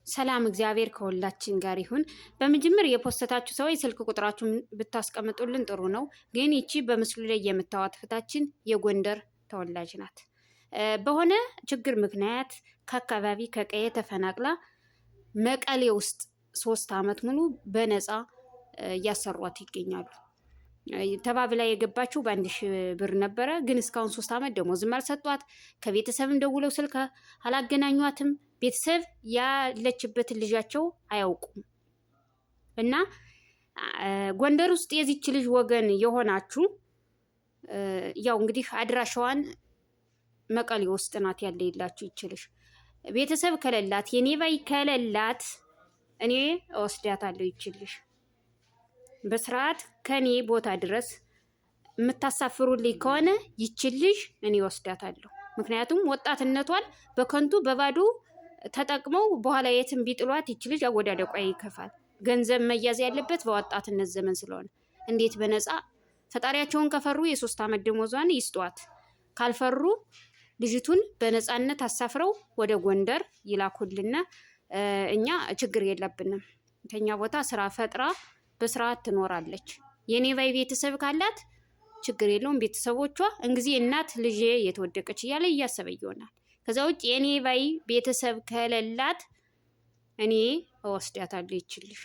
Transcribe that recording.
ሰላም እግዚአብሔር ከሁላችን ጋር ይሁን። በመጀመሪያ የፖስተታችሁ ሰዎች ስልክ ቁጥራችሁን ብታስቀምጡልን ጥሩ ነው። ግን ይቺ በምስሉ ላይ የምታዩት እህታችን የጎንደር ተወላጅ ናት። በሆነ ችግር ምክንያት ከአካባቢ ከቀየ ተፈናቅላ መቀሌ ውስጥ 3 ዓመት ሙሉ በነፃ እያሰሯት ይገኛሉ። ተባብላ የገባችው በ1000 ብር ነበረ። ግን እስካሁን 3 ዓመት ደሞዝም አልሰጧት። ከቤተሰብም ደውለው ስልክ አላገናኟትም። ቤተሰብ ያለችበትን ልጃቸው አያውቁም። እና ጎንደር ውስጥ የዚች ልጅ ወገን የሆናችሁ ያው እንግዲህ አድራሻዋን መቀሌ ውስጥ ናት ያለ ይላችሁ ይችልሽ ቤተሰብ ከሌላት የኔ ባይ ከሌላት እኔ እወስዳታለሁ ይችልሽ በስርዓት ከኔ ቦታ ድረስ የምታሳፍሩልኝ ከሆነ ይችልሽ እኔ እወስዳታለሁ። ምክንያቱም ወጣትነቷን በከንቱ በባዶ ተጠቅመው በኋላ የትም ቢጥሏት ይችልሽ አወዳደቋ ይከፋል። ገንዘብ መያዝ ያለበት በወጣትነት ዘመን ስለሆነ እንዴት በነፃ ፈጣሪያቸውን ከፈሩ የ3 ዓመት ደሞዟን ይስጧት፣ ካልፈሩ ልጅቱን በነፃነት አሳፍረው ወደ ጎንደር ይላኩልና እኛ ችግር የለብንም። ከኛ ቦታ ስራ ፈጥራ በስርዓት ትኖራለች። የኔ ባይ ቤተሰብ ካላት ችግር የለውም። ቤተሰቦቿ እንግዲህ እናት ልጄ የተወደቀች እያለ እያሰበ ይሆናል። ከዛ ውጭ የኔ ባይ ቤተሰብ ከሌላት እኔ እወስዳታለሁ ይችልሽ